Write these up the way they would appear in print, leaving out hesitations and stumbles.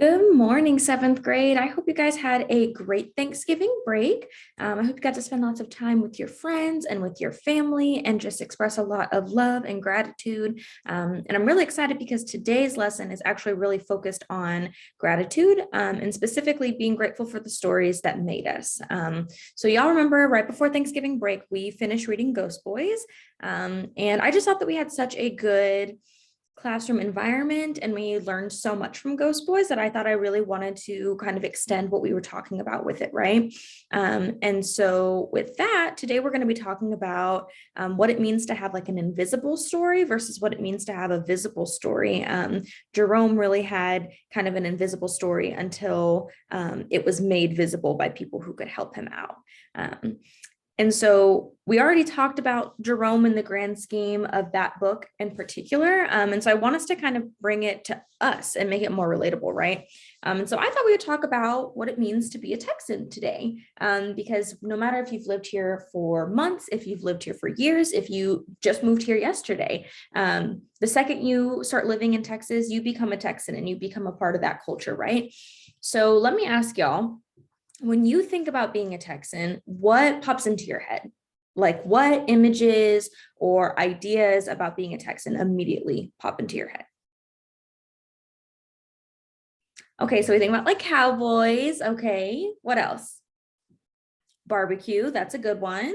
Good morning, seventh grade. I hope you guys had a great Thanksgiving break. I hope you got to spend lots of time with your friends and with your family and just express a lot of love and gratitude. And I'm really excited because today's lesson is actually really focused on gratitude and specifically being grateful for the stories that made us. So y'all remember right before Thanksgiving break, we finished reading Ghost Boys. And I just thought that we had such a good classroom environment and we learned so much from Ghost Boys that I thought I really wanted to kind of extend what we were talking about with it, right? And so with that, today we're going to be talking about what it means to have like an invisible story versus what it means to have a visible story. Jerome really had kind of an invisible story until it was made visible by people who could help him out. And so we already talked about Jerome in the grand scheme of that book in particular. And so I want us to kind of bring it to us and make it more relatable, right? And so I thought we would talk about what it means to be a Texan today, because no matter if you've lived here for months, if you've lived here for years, if you just moved here yesterday, the second you start living in Texas, you become a Texan and you become a part of that culture, right? So let me ask y'all, when you think about being a Texan, what pops into your head? Like what images or ideas about being a Texan immediately pop into your head? Okay, so we think about like cowboys. Okay, what else? Barbecue, that's a good one.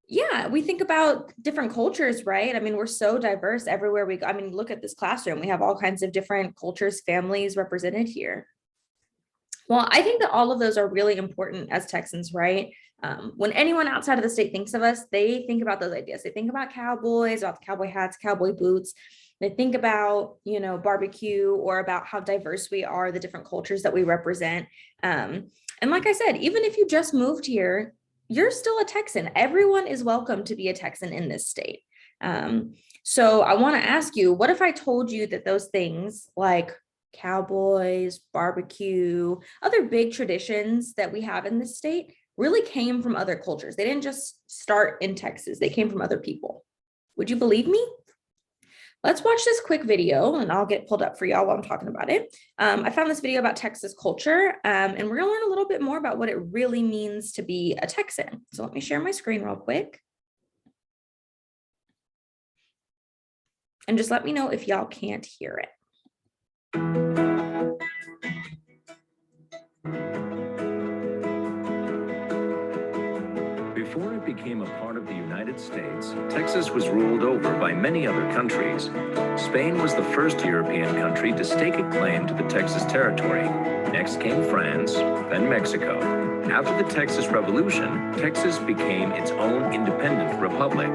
Yeah, we think about different cultures, right? I mean, we're so diverse everywhere we go. I mean, look at this classroom. We have all kinds of different cultures, families represented here. Well, I think that all of those are really important as Texans, right? When anyone outside of the state thinks of us, they think about those ideas. They think about cowboys, about the cowboy hats, cowboy boots. They think about, barbecue or about how diverse we are, the different cultures that we represent. And like I said, even if you just moved here, you're still a Texan. Everyone is welcome to be a Texan in this state. So I want to ask you, what if I told you that those things like cowboys, barbecue, other big traditions that we have in this state really came from other cultures? They didn't just start in Texas, they came from other people. Would you believe me? Let's watch this quick video and I'll get pulled up for y'all while I'm talking about it. I found this video about Texas culture and we're gonna learn a little bit more about what it really means to be a Texan. So let me share my screen real quick. And just let me know if y'all can't hear it. Before it became a part of the United States, Texas was ruled over by many other countries. Spain was the first European country to stake a claim to the Texas territory. Next came France, then Mexico. After the Texas Revolution, Texas became its own independent republic.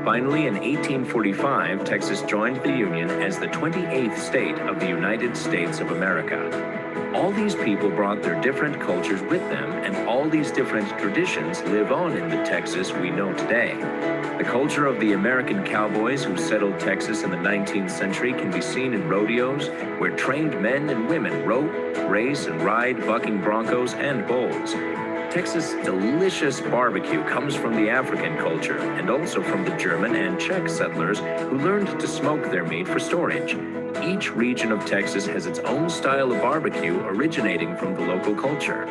Finally, in 1845, Texas joined the Union as the 28th state of the United States of America. All these people brought their different cultures with them, and all these different traditions live on in the Texas we know today. The culture of the American cowboys who settled Texas in the 19th century can be seen in rodeos, where trained men and women rope, race, and ride bucking broncos and bulls. Texas' delicious barbecue comes from the African culture and also from the German and Czech settlers who learned to smoke their meat for storage. Each region of Texas has its own style of barbecue originating from the local culture.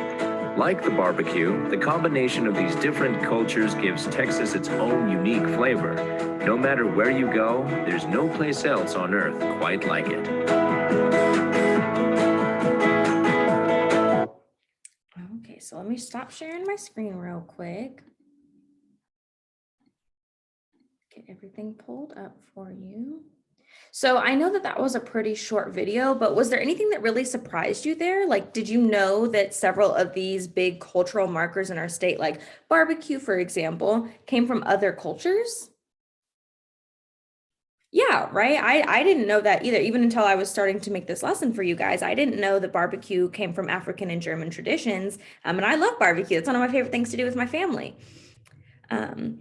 Like the barbecue, the combination of these different cultures gives Texas its own unique flavor. No matter where you go, there's no place else on earth quite like it. Okay, so let me stop sharing my screen real quick. Get everything pulled up for you. So I know that that was a pretty short video, but was there anything that really surprised you there? Like, did you know that several of these big cultural markers in our state, like barbecue, for example, came from other cultures? Yeah, right. I didn't know that either, even until I was starting to make this lesson for you guys. I didn't know that barbecue came from African and German traditions. And I love barbecue. It's one of my favorite things to do with my family. Um,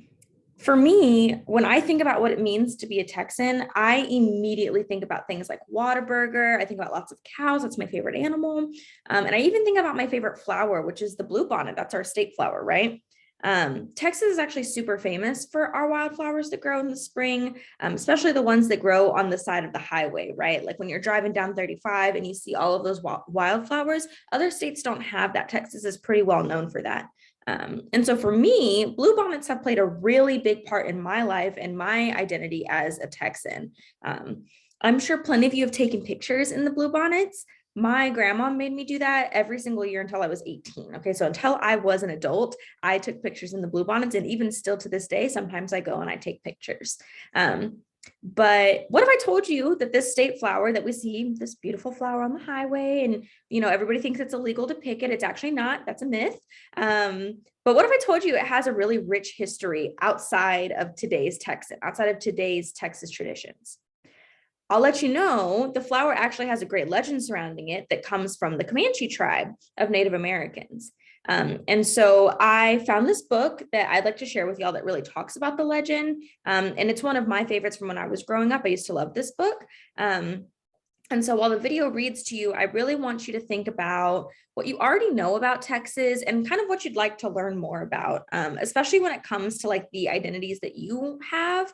for me, when I think about what it means to be a Texan, I immediately think about things like Whataburger. I think about lots of cows. That's my favorite animal. And I even think about my favorite flower, which is the bluebonnet. That's our state flower, right? Texas is actually super famous for our wildflowers that grow in the spring, especially the ones that grow on the side of the highway, right? Like when you're driving down 35 and you see all of those wildflowers, other states don't have that. Texas is pretty well known for that. And so for me, bluebonnets have played a really big part in my life and my identity as a Texan. I'm sure plenty of you have taken pictures in the bluebonnets. My grandma made me do that every single year until I was 18. Okay, so until I was an adult, I took pictures in the bluebonnets, and even still to this day, sometimes I go and I take pictures. But what if I told you that this state flower that we see, this beautiful flower on the highway, and everybody thinks it's illegal to pick it? It's actually not. That's a myth. But what if I told you it has a really rich history outside of today's Texas traditions? I'll let you know the flower actually has a great legend surrounding it that comes from the Comanche tribe of Native Americans. And so I found this book that I'd like to share with y'all that really talks about the legend. And it's one of my favorites from when I was growing up. I used to love this book. And so while the video reads to you, I really want you to think about what you already know about Texas and kind of what you'd like to learn more about, especially when it comes to like the identities that you have.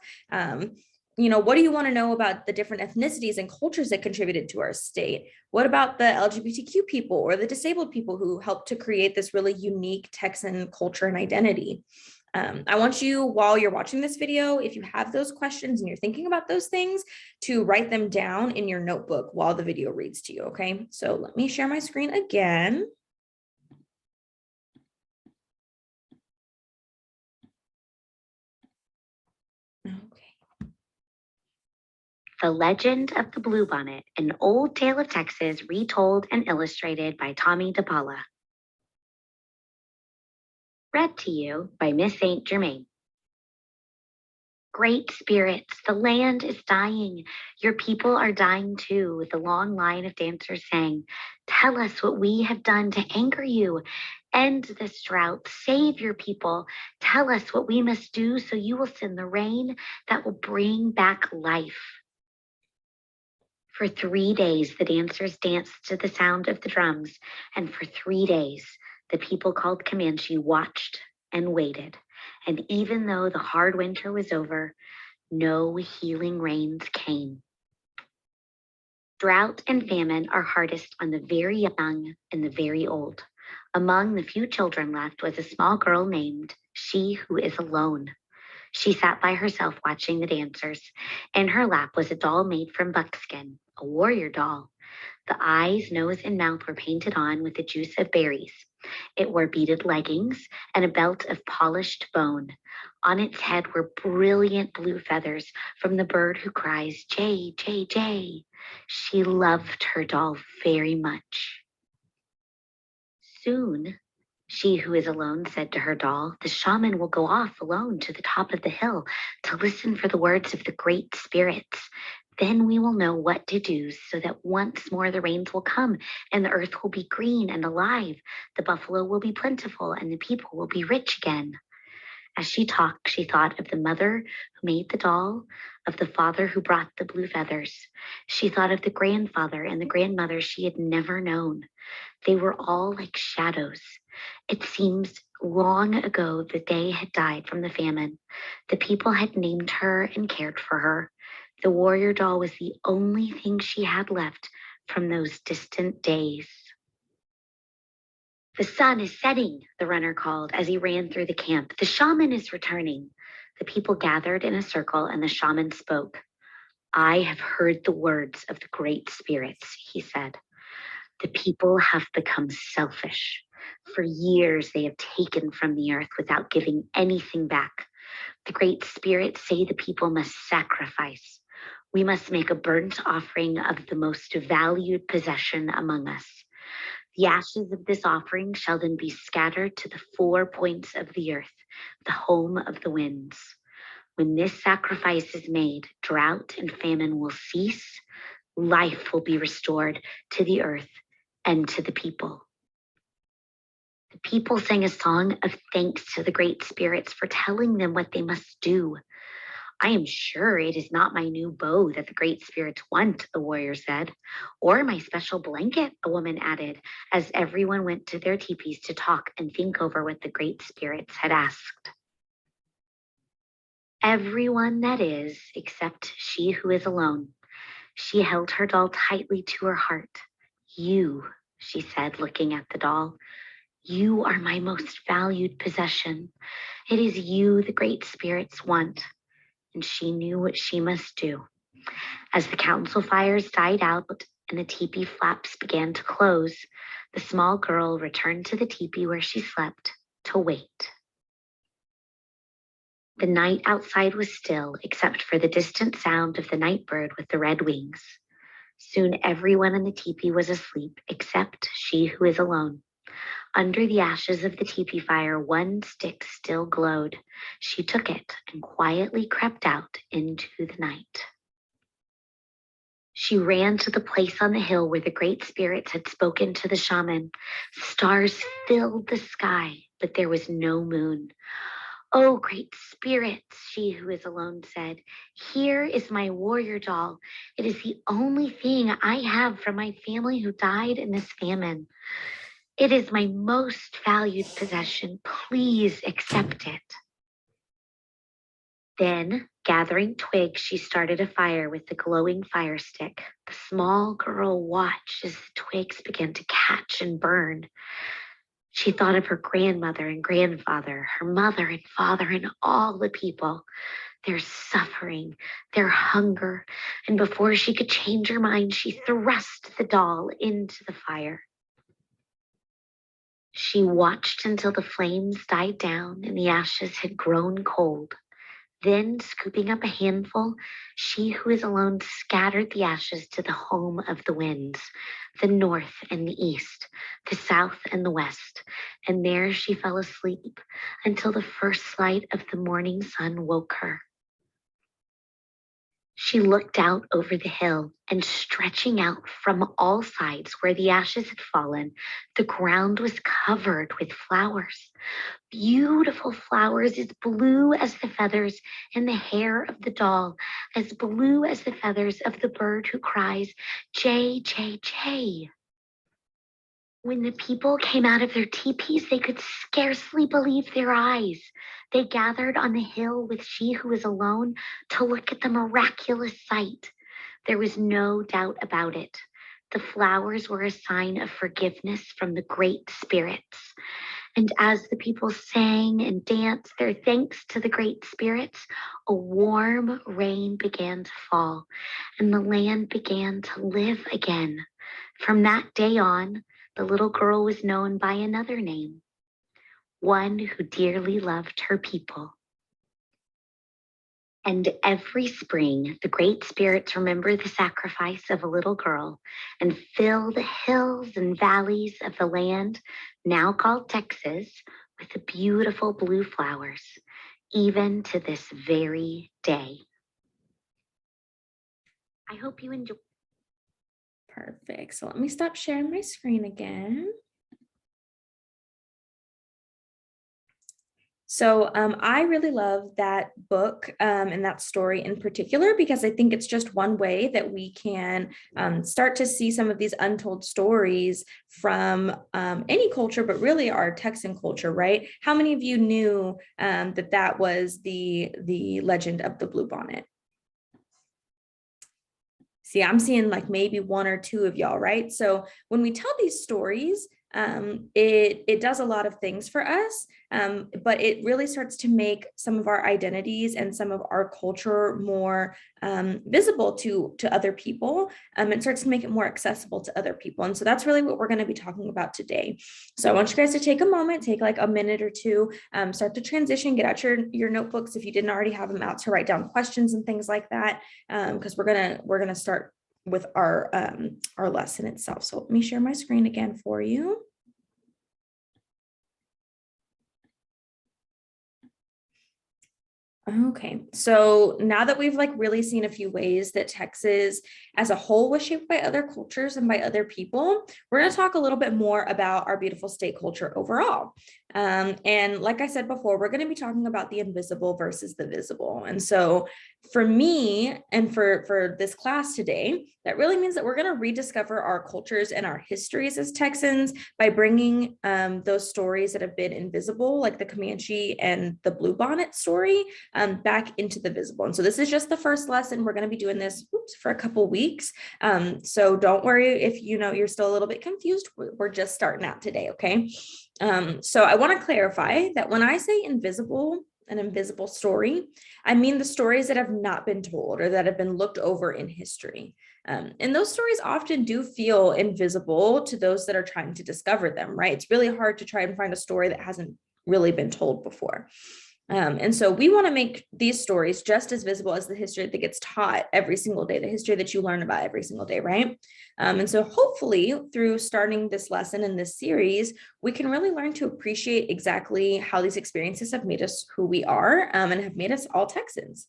What do you want to know about the different ethnicities and cultures that contributed to our state? What about the LGBTQ people or the disabled people who helped to create this really unique Texan culture and identity? I want you, while you're watching this video, if you have those questions and you're thinking about those things, to write them down in your notebook while the video reads to you, okay? So let me share my screen again. Okay. The Legend of the Bluebonnet, an old tale of Texas retold and illustrated by Tommy DePaula. Read to you by Miss St. Germain. Great spirits, the land is dying. Your people are dying too, the long line of dancers sang. Tell us what we have done to anger you. End this drought, save your people. Tell us what we must do so you will send the rain that will bring back life. For 3 days, the dancers danced to the sound of the drums, and for 3 days, the people called Comanche watched and waited. And even though the hard winter was over, no healing rains came. Drought and famine are hardest on the very young and the very old. Among the few children left was a small girl named She Who Is Alone. She sat by herself watching the dancers. In her lap was a doll made from buckskin, a warrior doll. The eyes, nose, and mouth were painted on with the juice of berries. It wore beaded leggings and a belt of polished bone. On its head were brilliant blue feathers from the bird who cries, Jay, Jay, Jay. She loved her doll very much. Soon, She Who Is Alone said to her doll, the shaman will go off alone to the top of the hill to listen for the words of the great spirits. Then we will know what to do so that once more the rains will come and the earth will be green and alive. The buffalo will be plentiful and the people will be rich again. As she talked, she thought of the mother who made the doll, of the father who brought the blue feathers. She thought of the grandfather and the grandmother she had never known. They were all like shadows. It seems long ago that they had died from the famine. The people had named her and cared for her. The warrior doll was the only thing she had left from those distant days. The sun is setting, the runner called as he ran through the camp. The shaman is returning. The people gathered in a circle and the shaman spoke. I have heard the words of the great spirits, he said. The people have become selfish. For years, they have taken from the earth without giving anything back. The great spirits say the people must sacrifice. We must make a burnt offering of the most valued possession among us. The ashes of this offering shall then be scattered to the 4 points of the earth, the home of the winds. When this sacrifice is made, drought and famine will cease, life will be restored to the earth and to the people. The people sang a song of thanks to the great spirits for telling them what they must do. I am sure it is not my new bow that the great spirits want, the warrior said. Or my special blanket, a woman added, as everyone went to their teepees to talk and think over what the great spirits had asked. Everyone, that is, except she who is alone. She held her doll tightly to her heart. You, she said, looking at the doll, you are my most valued possession. It is you the great spirits want. And she knew what she must do. As the council fires died out and the teepee flaps began to close, the small girl returned to the teepee where she slept to wait. The night outside was still, except for the distant sound of the night bird with the red wings. Soon everyone in the teepee was asleep, except she who is alone. Under the ashes of the teepee fire, one stick still glowed. She took it and quietly crept out into the night. She ran to the place on the hill where the great spirits had spoken to the shaman. Stars filled the sky, but there was no moon. Oh, great spirits, she who is alone said, here is my warrior doll. It is the only thing I have from my family who died in this famine. It is my most valued possession. Please accept it. Then, gathering twigs, she started a fire with the glowing fire stick. The small girl watched as the twigs began to catch and burn. She thought of her grandmother and grandfather, her mother and father, and all the people, their suffering, their hunger. And before she could change her mind, she thrust the doll into the fire. She watched until the flames died down and the ashes had grown cold. Then, scooping up a handful, she who is alone scattered the ashes to the home of the winds, the north and the east, the south and the west. And there she fell asleep until the first light of the morning sun woke her. She looked out over the hill, and stretching out from all sides where the ashes had fallen, the ground was covered with flowers. Beautiful flowers as blue as the feathers in the hair of the doll, as blue as the feathers of the bird who cries, Jay, Jay, Jay. When the people came out of their teepees, they could scarcely believe their eyes. They gathered on the hill with she who was alone to look at the miraculous sight. There was no doubt about it. The flowers were a sign of forgiveness from the great spirits. And as the people sang and danced their thanks to the great spirits, a warm rain began to fall, and the land began to live again. From that day on, the little girl was known by another name, one who dearly loved her people. And every spring, the great spirits remember the sacrifice of a little girl and fill the hills and valleys of the land, now called Texas, with the beautiful blue flowers, even to this very day. I hope you enjoy. Perfect. So let me stop sharing my screen again. So I really love that book and that story in particular, because I think it's just one way that we can start to see some of these untold stories from any culture, but really our Texan culture, right? How many of you knew that that was the legend of the Bluebonnet? See, I'm seeing like maybe one or two of y'all, right? So when we tell these stories, it does a lot of things for us, but it really starts to make some of our identities and some of our culture more visible to other people. It starts to make it more accessible to other people. And so that's really what we're going to be talking about today. So I want you guys to take a moment, take like a minute or two, start to transition, get out your notebooks if you didn't already have them out, to write down questions and things like that, because we're gonna start with our lesson itself. So let me share my screen again for you. Okay, so now that we've like really seen a few ways that Texas as a whole was shaped by other cultures and by other people, we're going to talk a little bit more about our beautiful state culture overall. And like I said before, we're going to be talking about the invisible versus the visible. And so for me and for this class today, that really means that we're going to rediscover our cultures and our histories as Texans by bringing those stories that have been invisible, like the Comanche and the Bluebonnet story, back into the visible. And so this is just the first lesson. We're going to be doing this for a couple weeks. So don't worry if you're still a little bit confused. We're just starting out today, okay? So I want to clarify that when I say invisible, an invisible story, I mean the stories that have not been told or that have been looked over in history. And those stories often do feel invisible to those that are trying to discover them, right? It's really hard to try and find a story that hasn't really been told before. And so we want to make these stories just as visible as the history that gets taught every single day, the history that you learn about every single day, right? And so hopefully through starting this lesson in this series, we can really learn to appreciate exactly how these experiences have made us who we are, and have made us all Texans.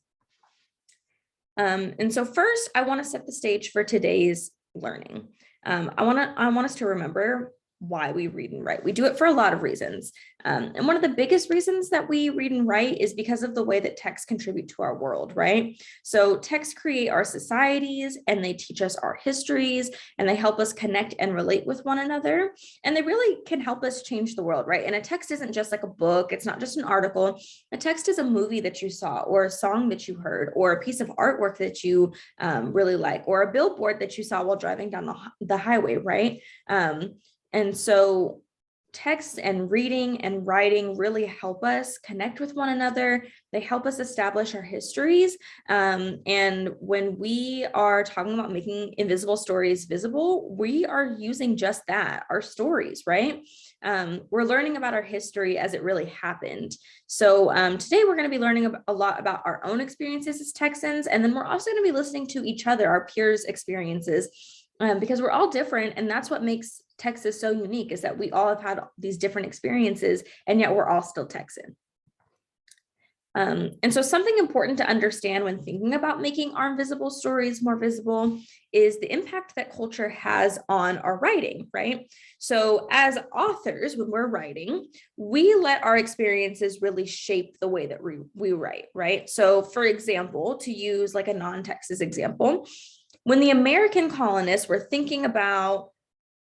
And so first, I want to set the stage for today's learning. I want us to remember why we read and write. We do it for a lot of reasons. And one of the biggest reasons that we read and write is because of the way that texts contribute to our world, right? So texts create our societies, and they teach us our histories, and they help us connect and relate with one another. And they really can help us change the world, right? And a text isn't just like a book. It's not just an article. A text is a movie that you saw, or a song that you heard, or a piece of artwork that you really like, or a billboard that you saw while driving down the highway, right? And so text and reading and writing really help us connect with one another. They help us establish our histories. And when we are talking about making invisible stories visible, we are using just that, our stories, right? We're learning about our history as it really happened. So today we're going to be learning a lot about our own experiences as Texans. And then we're also going to be listening to each other, our peers' experiences, because we're all different. And that's what makes Texas so unique, is that we all have had these different experiences, and yet we're all still Texan. And so something important to understand when thinking about making our invisible stories more visible is the impact that culture has on our writing, right? So as authors, when we're writing, we let our experiences really shape the way that we write, right? So for example, to use like a non-Texas example, when the American colonists were thinking about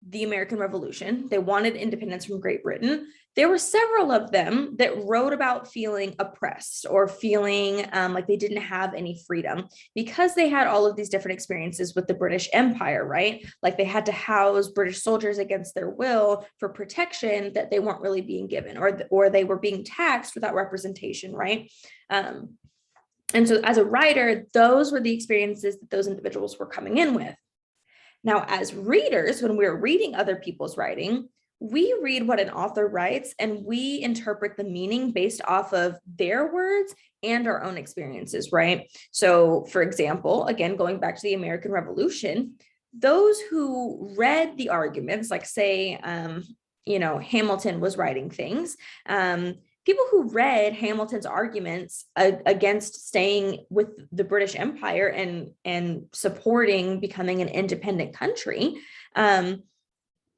the American Revolution, they wanted independence from Great Britain. There were several of them that wrote about feeling oppressed or feeling like they didn't have any freedom because they had all of these different experiences with the British Empire, right? Like they had to house British soldiers against their will for protection that they weren't really being given, or they were being taxed without representation, right? And so as a writer, those were the experiences that those individuals were coming in with. Now, as readers, when we're reading other people's writing, we read what an author writes and we interpret the meaning based off of their words and our own experiences, right? So, for example, again, going back to the American Revolution, those who read the arguments, like say, Hamilton was writing things, people who read Hamilton's arguments against staying with the British Empire and supporting becoming an independent country,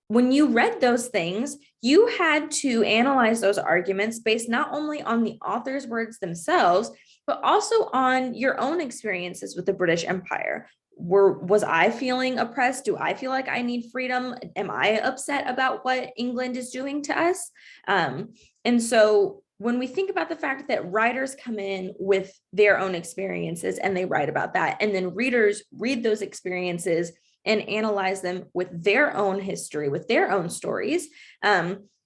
when you read those things, you had to analyze those arguments based not only on the author's words themselves, but also on your own experiences with the British Empire. Was I feeling oppressed? Do I feel like I need freedom? Am I upset about what England is doing to us? And so when we think about the fact that writers come in with their own experiences and they write about that, and then readers read those experiences and analyze them with their own history, with their own stories,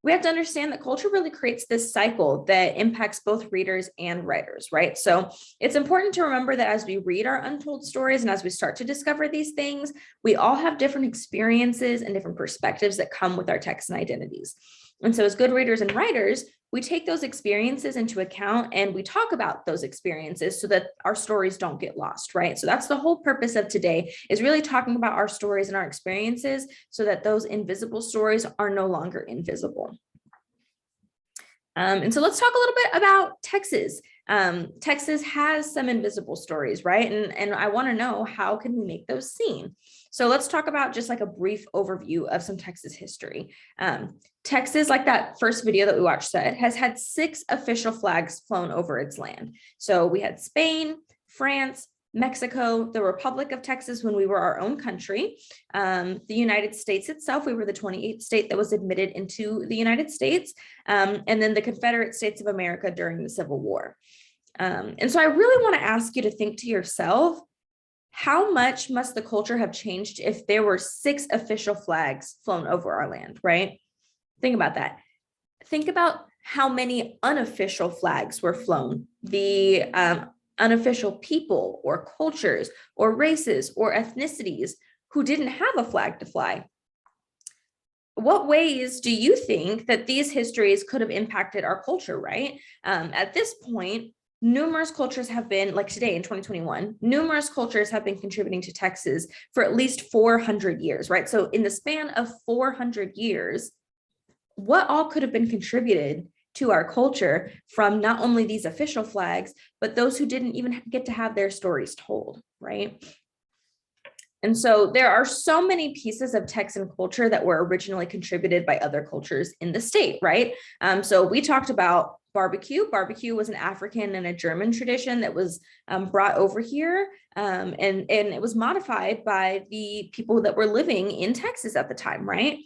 we have to understand that culture really creates this cycle that impacts both readers and writers, right? So it's important to remember that as we read our untold stories and as we start to discover these things, we all have different experiences and different perspectives that come with our Texan identities. And so as good readers and writers, we take those experiences into account and we talk about those experiences so that our stories don't get lost, right? So that's the whole purpose of today, is really talking about our stories and our experiences so that those invisible stories are no longer invisible. And so let's talk a little bit about Texas. Texas has some invisible stories, right? And I want to know, how can we make those seen? So let's talk about just like a brief overview of some Texas history. Texas, like that first video that we watched said, has had 6 official flags flown over its land. So we had Spain, France, Mexico, the Republic of Texas when we were our own country, the United States itself, we were the 28th state that was admitted into the United States, and then the Confederate States of America during the Civil War. And so I really want to ask you to think to yourself, how much must the culture have changed if there were 6 official flags flown over our land, right? Think about that. Think about how many unofficial flags were flown. The unofficial people or cultures or races or ethnicities who didn't have a flag to fly. What ways do you think that these histories could have impacted our culture, right? At this point, numerous cultures have been, like today in 2021, numerous cultures have been contributing to Texas for at least 400 years, right? So in the span of 400 years, what all could have been contributed to our culture from not only these official flags, but those who didn't even get to have their stories told, right? And so there are so many pieces of Texan culture that were originally contributed by other cultures in the state, right? So we talked about barbecue. Barbecue was an African and a German tradition that was brought over here, and it was modified by the people that were living in Texas at the time, right?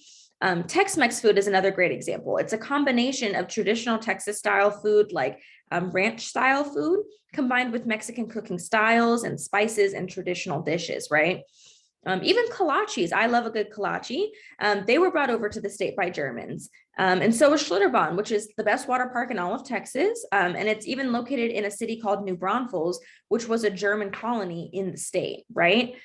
Tex-Mex food is another great example. It's a combination of traditional Texas style food like ranch style food combined with Mexican cooking styles and spices and traditional dishes, right? Even kolaches, I love a good kolache. They were brought over to the state by Germans. And so is Schlitterbahn, which is the best water park in all of Texas. And it's even located in a city called New Braunfels, which was a German colony in the state, right?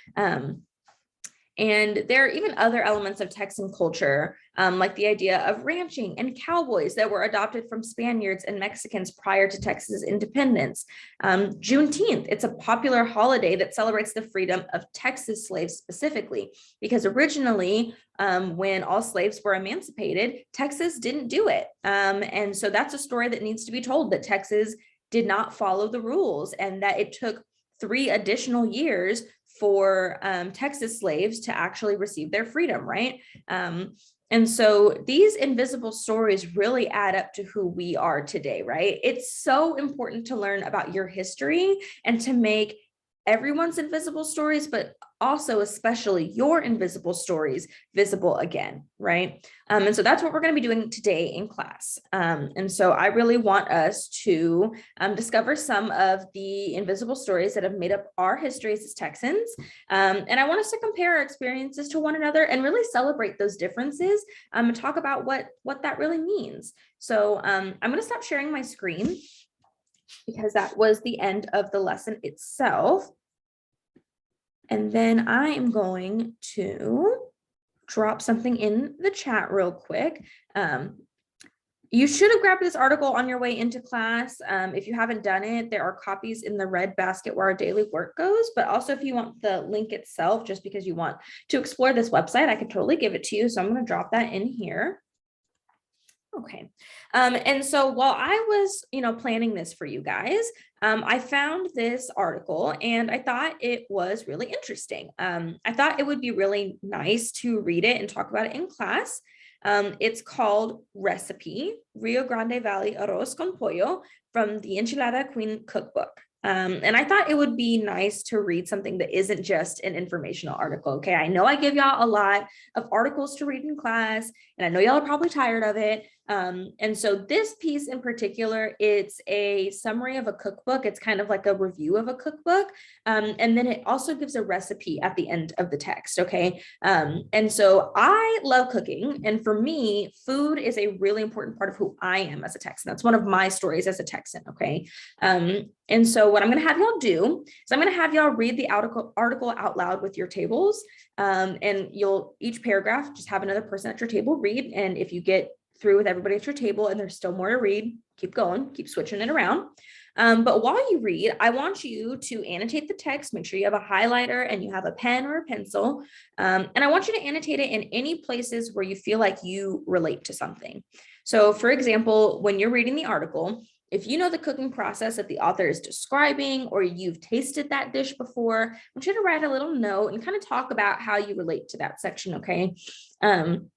And there are even other elements of Texan culture, like the idea of ranching and cowboys that were adopted from Spaniards and Mexicans prior to Texas independence. Juneteenth, it's a popular holiday that celebrates the freedom of Texas slaves specifically, because originally, when all slaves were emancipated, Texas didn't do it. And so that's a story that needs to be told, that Texas did not follow the rules and that it took 3 additional years for Texas slaves to actually receive their freedom, right? And so these invisible stories really add up to who we are today, right? It's so important to learn about your history and to make everyone's invisible stories, but also especially your invisible stories visible again, right? And so that's what we're going to be doing today in class. And so I really want us to discover some of the invisible stories that have made up our histories as Texans. And I want us to compare our experiences to one another and really celebrate those differences and talk about what that really means. So I'm going to stop sharing my screen because that was the end of the lesson itself. And then I am going to drop something in the chat real quick. You should have grabbed this article on your way into class. If you haven't done it, there are copies in the red basket where our daily work goes, but also if you want the link itself, just because you want to explore this website, I could totally give it to you. So I'm going to drop that in here. Okay. And so while I was, planning this for you guys, I found this article and I thought it was really interesting. I thought it would be really nice to read it and talk about it in class. It's called Recipe, Rio Grande Valley Arroz con Pollo from the Enchilada Queen Cookbook. And I thought it would be nice to read something that isn't just an informational article. Okay. I know I give y'all a lot of articles to read in class, and I know y'all are probably tired of it. And so this piece in particular, it's a summary of a cookbook. It's kind of like a review of a cookbook. And then it also gives a recipe at the end of the text. Okay. And so I love cooking. And for me, food is a really important part of who I am as a Texan. That's one of my stories as a Texan. Okay. And so what I'm going to have y'all do is I'm going to have y'all read the article out loud with your tables. And you'll each paragraph just have another person at your table read. And if you get through with everybody at your table and there's still more to read, keep going, keep switching it around. But while you read, I want you to annotate the text. Make sure you have a highlighter and you have a pen or a pencil. And I want you to annotate it in any places where you feel like you relate to something. So for example, when you're reading the article, if you know the cooking process that the author is describing, or you've tasted that dish before, I want you to write a little note and kind of talk about how you relate to that section, okay? And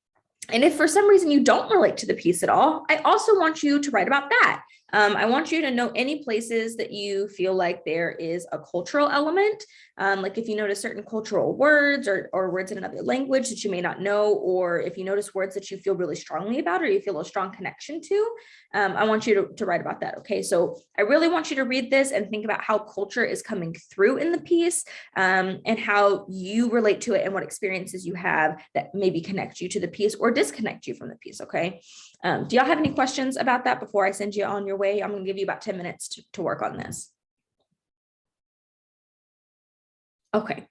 if for some reason you don't relate to the piece at all, I also want you to write about that. I want you to know any places that you feel like there is a cultural element, like if you notice certain cultural words or words in another language that you may not know, or if you notice words that you feel really strongly about or you feel a strong connection to, I want you to write about that. Okay, so I really want you to read this and think about how culture is coming through in the piece, and how you relate to it and what experiences you have that maybe connect you to the piece or disconnect you from the piece. Okay. Do y'all have any questions about that before I send you on your way? I'm going to give you about 10 minutes to work on this. Okay.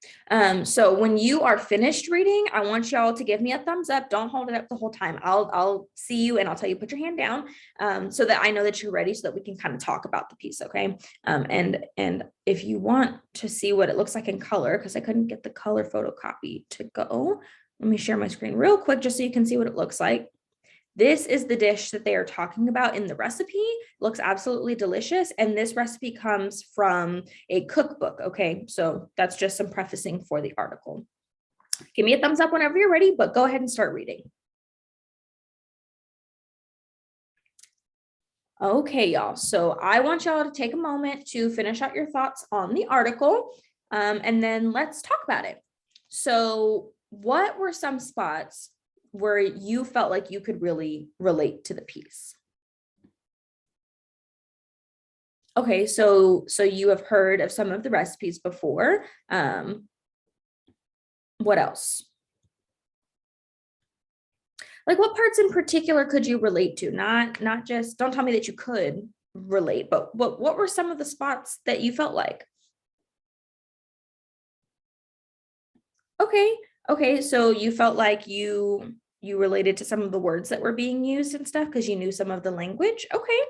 So when you are finished reading, I want y'all to give me a thumbs up. Don't hold it up the whole time. I'll see you and I'll tell you, put your hand down, so that I know that you're ready, so that we can kind of talk about the piece. Okay. And if you want to see what it looks like in color, because I couldn't get the color photocopy to go, let me share my screen real quick just so you can see what it looks like. This is the dish that they are talking about in the recipe. It looks absolutely delicious. And this recipe comes from a cookbook. Okay, so that's just some prefacing for the article. Give me a thumbs up whenever you're ready, but go ahead and start reading. Okay, y'all. So I want y'all to take a moment to finish out your thoughts on the article, and then let's talk about it. So what were some spots where you felt like you could really relate to the piece? Okay, so you have heard of some of the recipes before. What else? Like what parts in particular could you relate to? Not just, don't tell me that you could relate, but what were some of the spots that you felt like? Okay, so you felt like you related to some of the words that were being used and stuff because you knew some of the language. Okay.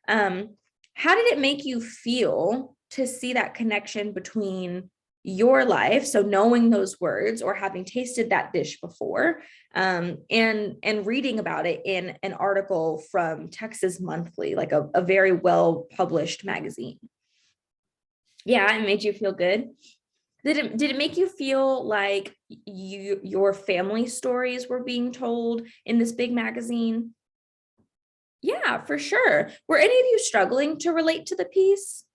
How did it make you feel to see that connection between your life, so knowing those words or having tasted that dish before, and reading about it in an article from Texas Monthly, like a very well published magazine? Yeah, it made you feel good. Did it make you feel like your family stories were being told in this big magazine? Yeah, for sure. Were any of you struggling to relate to the piece?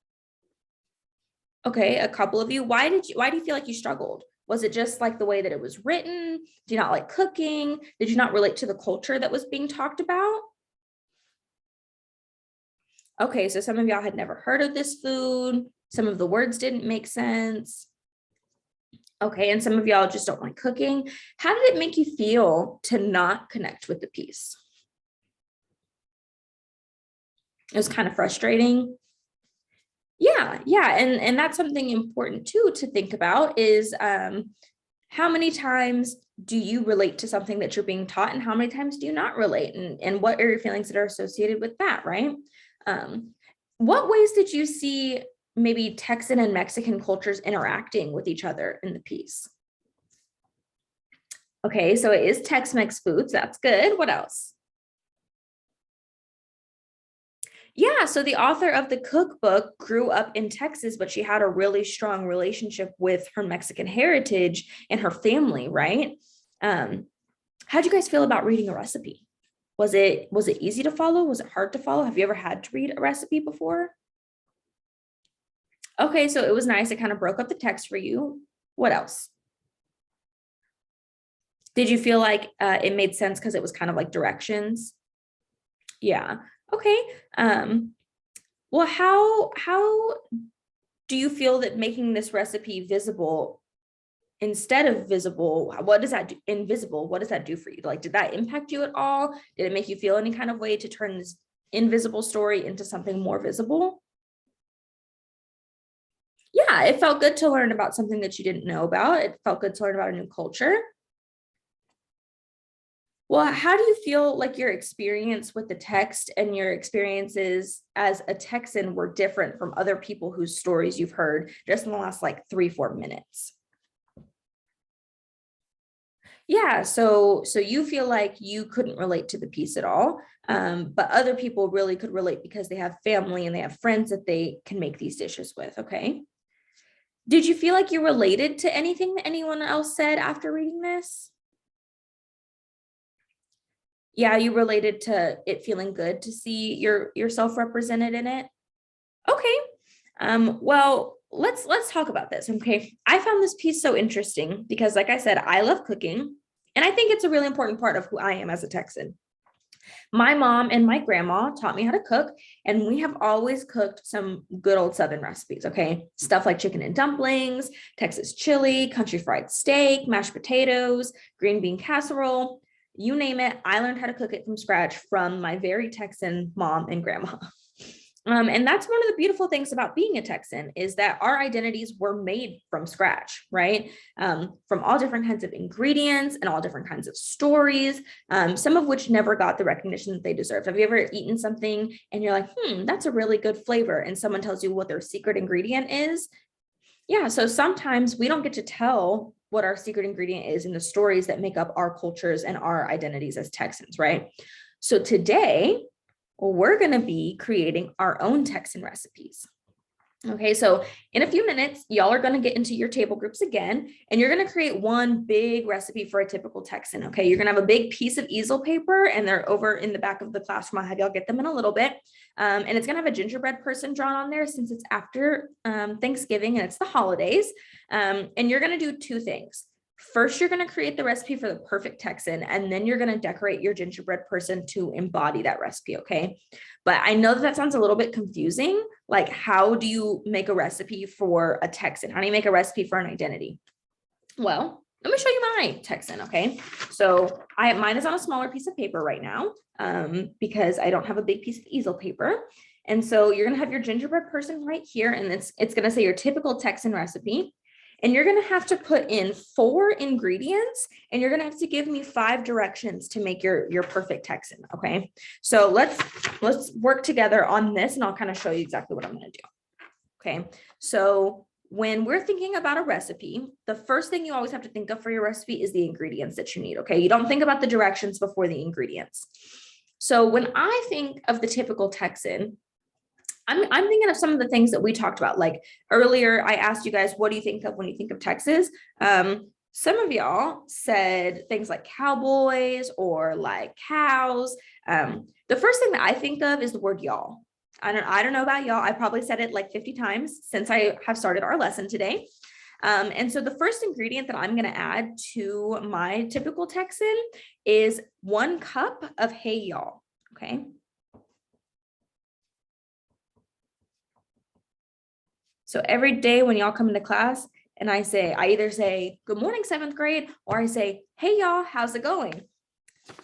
Okay, a couple of you. Why do you feel like you struggled? Was it just like the way that it was written? Do you not like cooking? Did you not relate to the culture that was being talked about? Okay, so some of y'all had never heard of this food. Some of the words didn't make sense. Okay, and some of y'all just don't like cooking. How did it make you feel to not connect with the piece? It was kind of frustrating. Yeah, and that's something important too to think about is, how many times do you relate to something that you're being taught, and how many times do you not relate, and what are your feelings that are associated with that, right? What ways did you see maybe Texan and Mexican cultures interacting with each other in the piece? Okay, so it is Tex-Mex foods. That's good. What else? Yeah, so the author of the cookbook grew up in Texas, but she had a really strong relationship with her Mexican heritage and her family, right? Um, how'd you guys feel about reading a recipe? Was it easy to follow? Was it hard to follow? Have you ever had to read a recipe before? Okay, so it was nice. It kind of broke up the text for you. What else? Did you feel like it made sense because it was kind of like directions? Yeah. Okay. Well, how do you feel that making this recipe visible instead of visible, what does that do, invisible, what does that do for you? Like, did that impact you at all? Did it make you feel any kind of way to turn this invisible story into something more visible? Yeah, it felt good to learn about something that you didn't know about. It felt good to learn about a new culture. Well, how do you feel like your experience with the text and your experiences as a Texan were different from other people whose stories you've heard just in the last like 3-4 minutes? Yeah, so you feel like you couldn't relate to the piece at all, but other people really could relate because they have family and they have friends that they can make these dishes with. Okay. Did you feel like you related to anything that anyone else said after reading this? Yeah, you related to it feeling good to see yourself represented in it. Okay. Well, let's talk about this. Okay. I found this piece so interesting because, like I said, I love cooking, and I think it's a really important part of who I am as a Texan. My mom and my grandma taught me how to cook, and we have always cooked some good old Southern recipes. Okay. Stuff like chicken and dumplings, Texas chili, country fried steak, mashed potatoes, green bean casserole. You name it, I learned how to cook it from scratch from my very Texan mom and grandma. And that's one of the beautiful things about being a Texan is that our identities were made from scratch, right? From all different kinds of ingredients and all different kinds of stories, some of which never got the recognition that they deserve. Have you ever eaten something and you're like, that's a really good flavor, and someone tells you what their secret ingredient is? Yeah, so sometimes we don't get to tell what our secret ingredient is in the stories that make up our cultures and our identities as Texans, right? So today, we're going to be creating our own Texan recipes. Okay, so in a few minutes, y'all are going to get into your table groups again, and you're going to create one big recipe for a typical Texan. Okay, you're going to have a big piece of easel paper, and they're over in the back of the classroom. I'll have y'all get them in a little bit. And it's going to have a gingerbread person drawn on there since it's after Thanksgiving and it's the holidays. And you're going to do two things. First, you're going to create the recipe for the perfect Texan, and then you're going to decorate your gingerbread person to embody that recipe, okay? But I know that sounds a little bit confusing. Like, how do you make a recipe for a Texan? How do you make a recipe for an identity? Well, let me show you my Texan, okay? So mine is on a smaller piece of paper right now because I don't have a big piece of easel paper. And so you're going to have your gingerbread person right here, and it's going to say your typical Texan recipe. And you're going to have to put in 4 ingredients, and you're going to have to give me 5 directions to make your perfect Texan. Okay. So let's work together on this, and I'll kind of show you exactly what I'm going to do. Okay. So when we're thinking about a recipe, the first thing you always have to think of for your recipe is the ingredients that you need. Okay. You don't think about the directions before the ingredients. So when I think of the typical Texan, I'm thinking of some of the things that we talked about. Like earlier, I asked you guys, what do you think of when you think of Texas? Some of y'all said things like cowboys or like cows. The first thing that I think of is the word y'all. I don't know about y'all. I probably said it like 50 times since I have started our lesson today. And so the first ingredient that I'm going to add to my typical Texan is 1 cup of hey y'all. Okay. So every day when y'all come into class and I either say, good morning, 7th grade, or I say, hey, y'all, how's it going?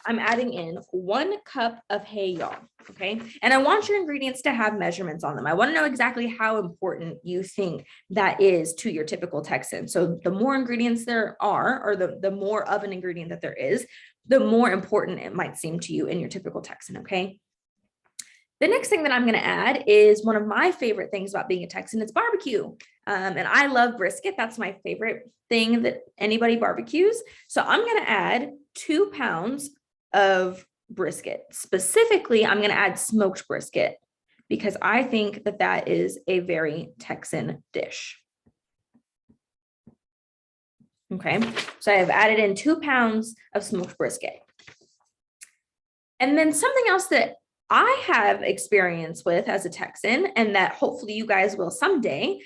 I'm adding in 1 cup of hey, y'all. Okay. And I want your ingredients to have measurements on them. I want to know exactly how important you think that is to your typical Texan. So the more ingredients there are, or the more of an ingredient that there is, the more important it might seem to you in your typical Texan. Okay. The next thing that I'm going to add is one of my favorite things about being a Texan. It's barbecue. And I love brisket. That's my favorite thing that anybody barbecues. So I'm going to add 2 pounds of brisket. Specifically, I'm going to add smoked brisket because I think that that is a very Texan dish. Okay, so I have added in 2 pounds of smoked brisket. And then something else that I have experience with as a Texan, and that hopefully you guys will someday,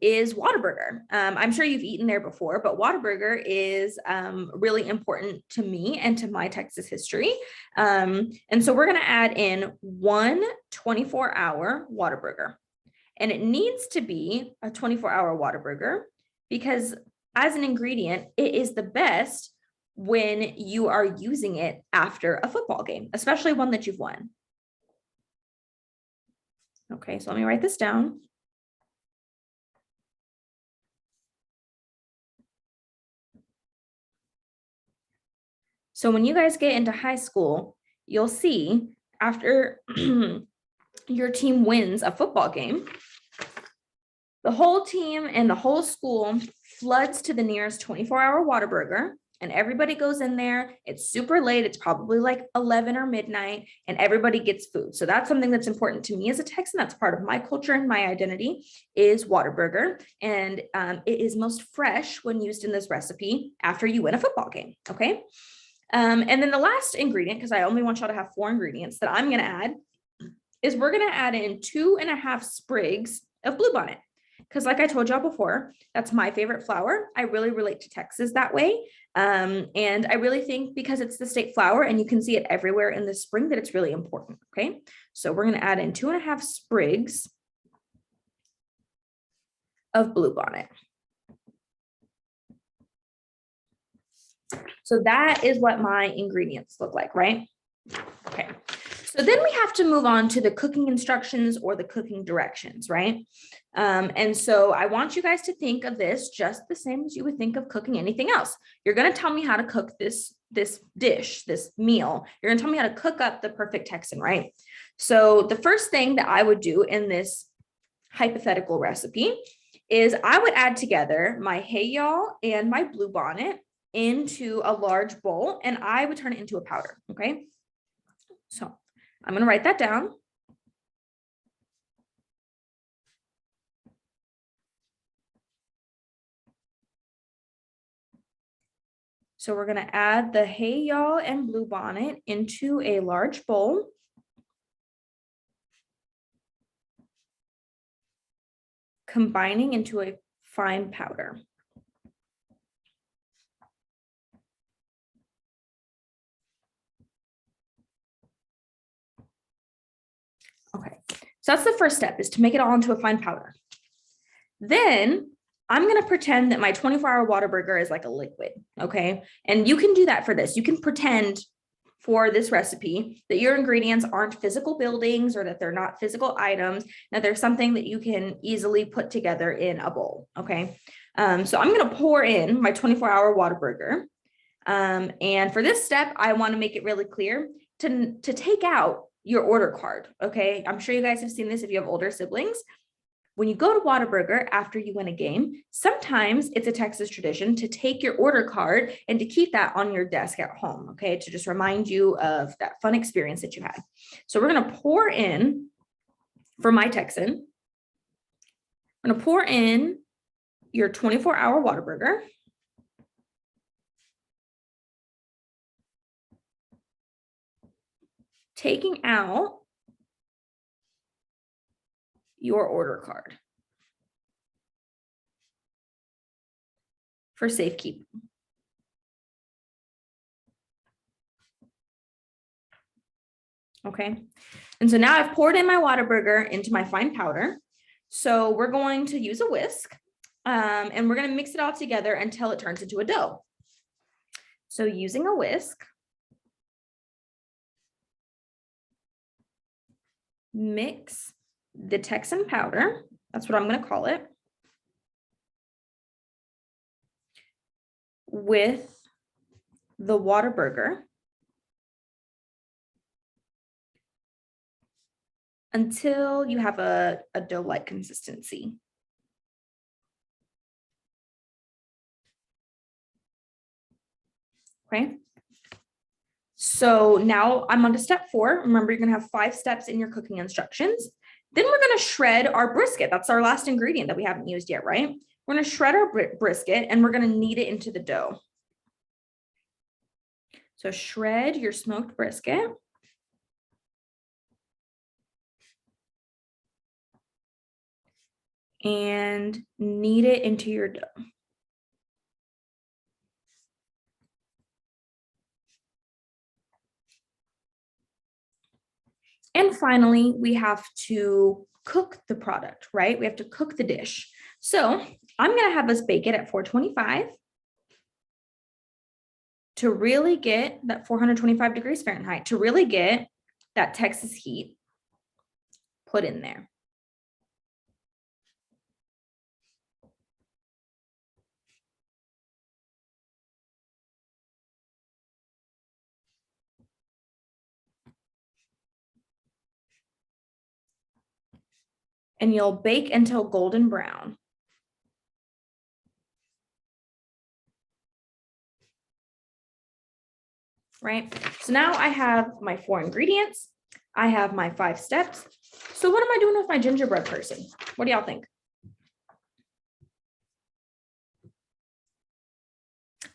is Whataburger. I'm sure you've eaten there before, but Whataburger is really important to me and to my Texas history. And so we're going to add in 1 24-hour Whataburger. And it needs to be a 24-hour Whataburger because as an ingredient, it is the best when you are using it after a football game, especially one that you've won. Okay, so let me write this down. So when you guys get into high school, you'll see after your team wins a football game, the whole team and the whole school floods to the nearest 24-hour Whataburger, and everybody goes in there. It's super late. It's probably like 11 or midnight, and everybody gets food. So that's something that's important to me as a Texan. That's part of my culture and my identity is Whataburger. And it is most fresh when used in this recipe after you win a football game. Okay. And then the last ingredient, because I only want y'all to have 4 ingredients that I'm going to add, is we're going to add in 2.5 sprigs of bluebonnet. Because like I told y'all before, that's my favorite flower. I really relate to Texas that way. And I really think because it's the state flower and you can see it everywhere in the spring that it's really important. Okay. So we're going to add in 2.5 sprigs of bluebonnet. So that is what my ingredients look like, right? Okay. So then we have to move on to the cooking instructions or the cooking directions, right? And so I want you guys to think of this just the same as you would think of cooking anything else. You're going to tell me how to cook this dish, this meal. You're going to tell me how to cook up the perfect Texan, right? So the first thing that I would do in this hypothetical recipe is I would add together my hey y'all and my bluebonnet into a large bowl, and I would turn it into a powder, okay? So I'm going to write that down. So we're going to add the hey y'all and bluebonnet into a large bowl. Combining into a fine powder. Okay, so that's the first step, is to make it all into a fine powder. Then I'm going to pretend that my 24-hour Whataburger is like a liquid, okay? And you can do that for this. You can pretend for this recipe that your ingredients aren't physical buildings or that they're not physical items, that there's something that you can easily put together in a bowl, okay? So I'm going to pour in my 24-hour Whataburger. And for this step, I want to make it really clear to take out your order card, okay? I'm sure you guys have seen this if you have older siblings. When you go to Whataburger after you win a game, sometimes it's a Texas tradition to take your order card and to keep that on your desk at home, okay? To just remind you of that fun experience that you had. So we're going to pour in, for my Texan, I'm going to pour in your 24-hour Whataburger. Taking out your order card for safekeeping. Okay, and so now I've poured in my Whataburger into my fine powder. So we're going to use a whisk and we're going to mix it all together until it turns into a dough. So using a whisk, mix the Texan powder, that's what I'm going to call it, with the Whataburger until you have a dough-like consistency. Okay. So now I'm on to step 4. Remember, you're going to have 5 steps in your cooking instructions. Then we're going to shred our brisket. That's our last ingredient that we haven't used yet, right? We're going to shred our brisket and we're going to knead it into the dough. So shred your smoked brisket. And knead it into your dough. And finally, we have to cook the product, right? We have to cook the dish. So I'm going to have us bake it at 425 to really get that 425 degrees Fahrenheit, to really get that Texas heat put in there. and you'll bake until golden brown. Right? So now I have my 4 ingredients. I have my 5 steps. So what am I doing with my gingerbread person? What do y'all think?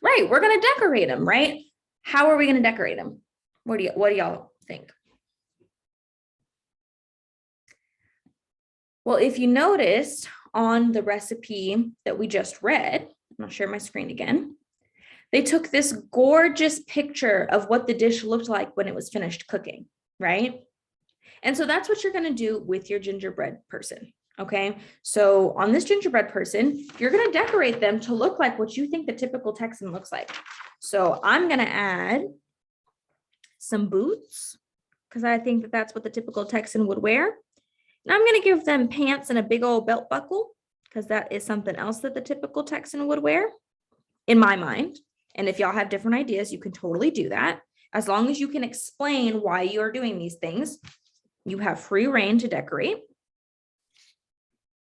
Right, we're gonna decorate them, right? How are we gonna decorate them? What do y'all think? Well, if you noticed on the recipe that we just read, I'll share my screen again. They took this gorgeous picture of what the dish looked like when it was finished cooking, right? And so that's what you're going to do with your gingerbread person, okay? So on this gingerbread person, you're going to decorate them to look like what you think the typical Texan looks like. So I'm going to add some boots because I think that that's what the typical Texan would wear. And I'm going to give them pants and a big old belt buckle because that is something else that the typical Texan would wear in my mind. And if y'all have different ideas, you can totally do that. As long as you can explain why you're doing these things, you have free reign to decorate.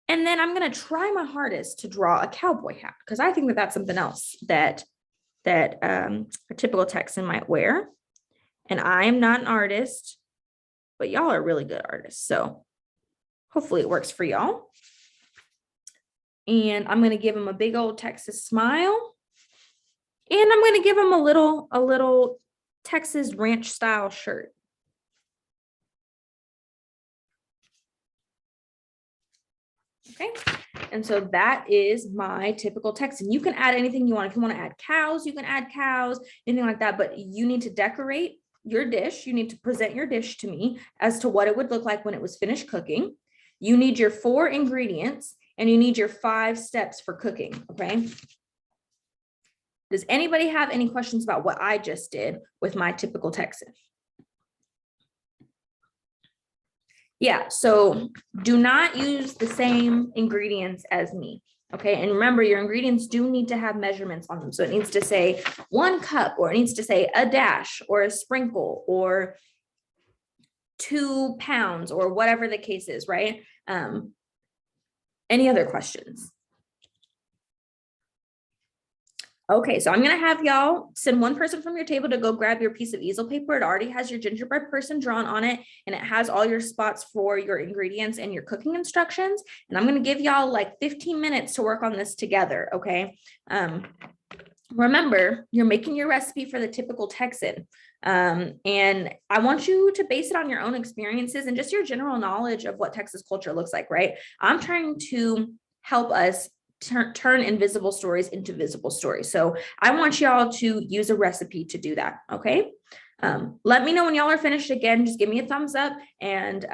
And then I'm going to try my hardest to draw a cowboy hat because I think that that's something else that a typical Texan might wear. And I am not an artist, but y'all are really good artists. So hopefully it works for y'all. And I'm going to give him a big old Texas smile. And I'm going to give him a little Texas ranch style shirt. Okay. And so that is my typical Texan. You can add anything you want. If you want to add cows, you can add cows, anything like that, but you need to decorate your dish. You need to present your dish to me as to what it would look like when it was finished cooking. You need your 4 ingredients and you need your 5 steps for cooking. Okay. Does anybody have any questions about what I just did with my typical Texan? Yeah, so do not use the same ingredients as me. Okay, and remember your ingredients do need to have measurements on them. So it needs to say 1 cup, or it needs to say a dash or a sprinkle or 2 pounds or whatever the case is, right? Any other questions? Okay, so I'm gonna have y'all send one person from your table to go grab your piece of easel paper. It already has your gingerbread person drawn on it, and it has all your spots for your ingredients and your cooking instructions. And I'm gonna give y'all like 15 minutes to work on this together, okay? Remember, you're making your recipe for the typical Texan. And I want you to base it on your own experiences and just your general knowledge of what Texas culture looks like, right? I'm trying to help us turn invisible stories into visible stories. So I want y'all to use a recipe to do that. Okay. Let me know when y'all are finished. Again, just give me a thumbs up, and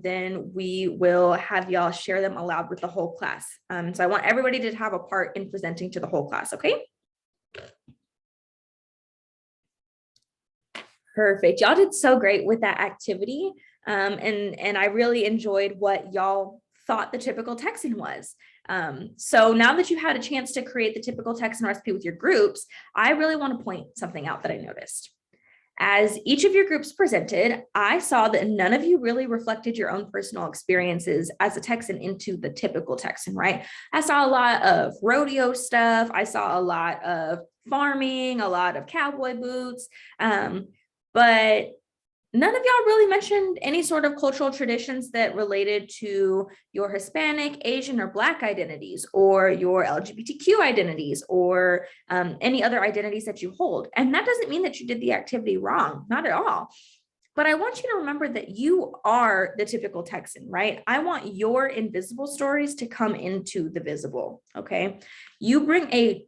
then we will have y'all share them aloud with the whole class. So I want everybody to have a part in presenting to the whole class. Okay. Perfect. Y'all did so great with that activity. And I really enjoyed what y'all thought the typical Texan was. So now that you had a chance to create the typical Texan recipe with your groups, I really want to point something out that I noticed. As each of your groups presented, I saw that none of you really reflected your own personal experiences as a Texan into the typical Texan, right? I saw a lot of rodeo stuff. I saw a lot of farming, a lot of cowboy boots, but none of y'all really mentioned any sort of cultural traditions that related to your Hispanic, Asian, or Black identities, or your LGBTQ identities, or any other identities that you hold. And that doesn't mean that you did the activity wrong, not at all. But I want you to remember that you are the typical Texan, right? I want your invisible stories to come into the visible, okay? You bring a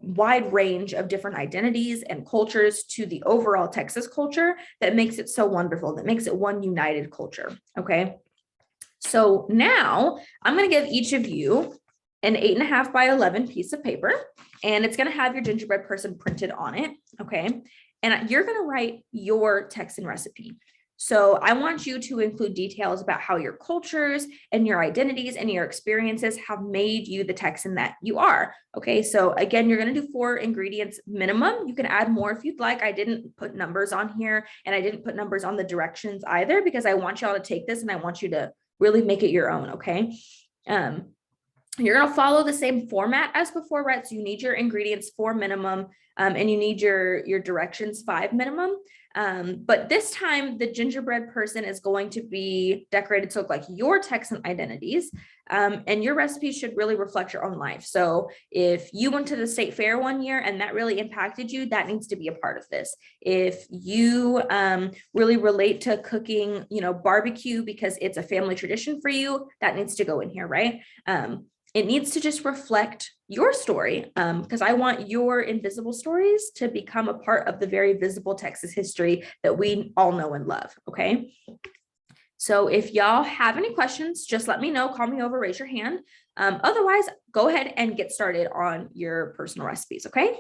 wide range of different identities and cultures to the overall Texas culture that makes it so wonderful, that makes it one united culture, okay? So now I'm gonna give each of you an 8.5 by 11 piece of paper, and it's gonna have your gingerbread person printed on it, okay? And you're going to write your Texan recipe. So I want you to include details about how your cultures and your identities and your experiences have made you the Texan that you are. Okay, so again, you're going to do 4 ingredients minimum. You can add more if you'd like. I didn't put numbers on here, and I didn't put numbers on the directions either, because I want y'all to take this and I want you to really make it your own, okay? You're going to follow the same format as before, right? So you need your ingredients 4 minimum, and you need your directions 5 minimum. But this time the gingerbread person is going to be decorated to look like your Texan identities. And your recipe should really reflect your own life. So if you went to the state fair one year and that really impacted you, that needs to be a part of this. If you really relate to cooking, barbecue because it's a family tradition for you, that needs to go in here, right? It needs to just reflect your story, because I want your invisible stories to become a part of the very visible Texas history that we all know and love, okay? So if y'all have any questions, just let me know, call me over, raise your hand. Otherwise, go ahead and get started on your personal recipes, okay?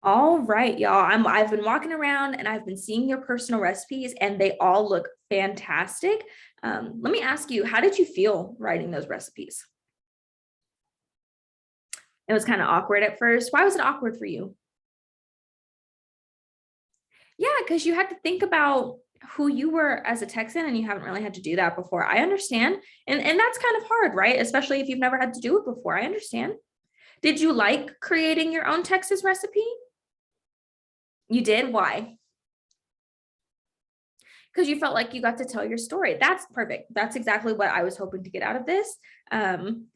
All right, y'all. I've been walking around and I've been seeing your personal recipes and they all look fantastic. Let me ask you, how did you feel writing those recipes? It was kind of awkward at first. Why was it awkward for you? Yeah, because you had to think about who you were as a Texan and you haven't really had to do that before. I understand. And that's kind of hard, right? Especially if you've never had to do it before. I understand. Did you like creating your own Texas recipe? You did? Why? Because you felt like you got to tell your story. That's perfect. That's exactly what I was hoping to get out of this.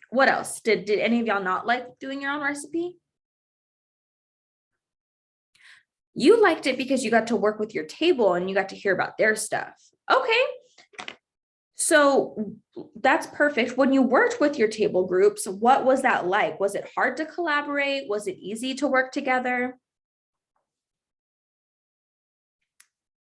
What else? Did any of y'all not like doing your own recipe? You liked it because you got to work with your table and you got to hear about their stuff. Okay. So that's perfect. When you worked with your table groups, what was that like? Was it hard to collaborate? Was it easy to work together?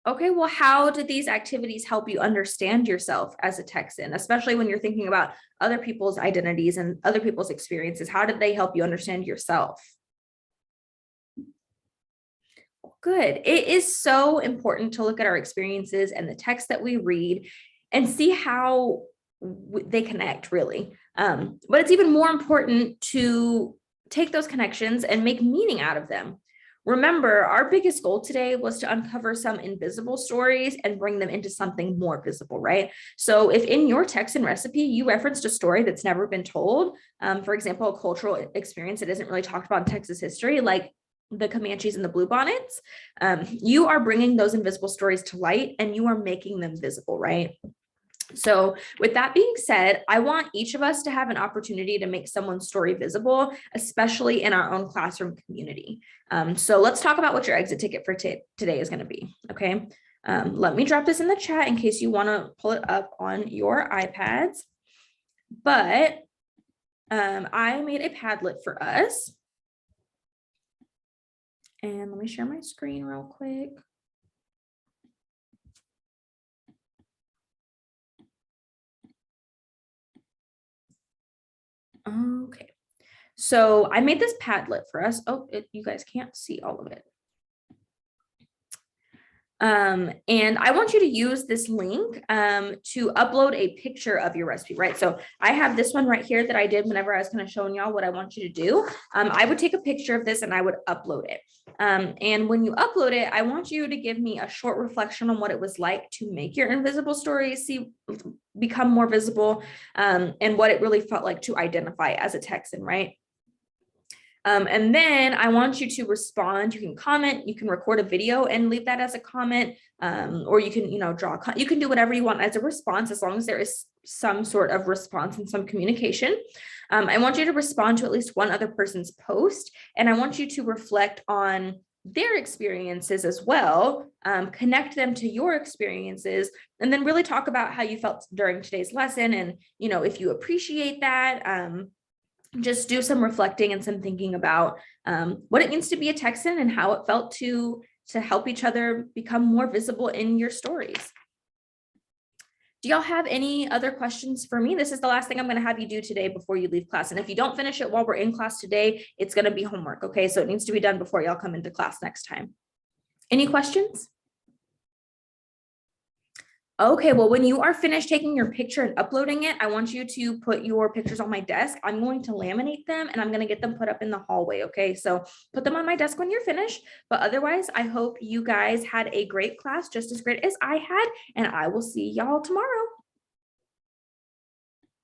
Okay, well, how did these activities help you understand yourself as a Texan, especially when you're thinking about other people's identities and other people's experiences? How did they help you understand yourself? Good. It is so important to look at our experiences and the text that we read and see how they connect, really. But it's even more important to take those connections and make meaning out of them. Remember, our biggest goal today was to uncover some invisible stories and bring them into something more visible, right? So if in your Texan recipe, you referenced a story that's never been told, for example, a cultural experience that isn't really talked about in Texas history, like the Comanches and the Bluebonnets, you are bringing those invisible stories to light and you are making them visible, right? So with that being said, I want each of us to have an opportunity to make someone's story visible, especially in our own classroom community. So let's talk about what your exit ticket for today is going to be. Okay. Let me drop this in the chat in case you want to pull it up on your iPads. But I made a Padlet for us. And let me share my screen real quick. Okay, so I made this Padlet for us. Oh, you guys can't see all of it. And I want you to use this link to upload a picture of your recipe, right? So I have this one right here that I did whenever I was kind of showing y'all what I want you to do. I would take a picture of this and I would upload it. And when you upload it, I want you to give me a short reflection on what it was like to make your invisible story become more visible, and what it really felt like to identify as a Texan, right? And then I want you to respond. You can comment, you can record a video and leave that as a comment, or you can, you can do whatever you want as a response, as long as there is some sort of response and some communication. I want you to respond to at least one other person's post, and I want you to reflect on their experiences as well, connect them to your experiences, and then really talk about how you felt during today's lesson. And, if you appreciate that, just do some reflecting and some thinking about what it means to be a Texan and how it felt to help each other become more visible in your stories. Do y'all have any other questions for me? This is the last thing I'm going to have you do today before you leave class. And if you don't finish it while we're in class today, it's going to be homework. Okay, so it needs to be done before y'all come into class next time. Any questions? Okay, well, when you are finished taking your picture and uploading it, I want you to put your pictures on my desk. I'm going to laminate them and I'm going to get them put up in the hallway. Okay, so put them on my desk when you're finished. But otherwise, I hope you guys had a great class, just as great as I had, and I will see y'all tomorrow.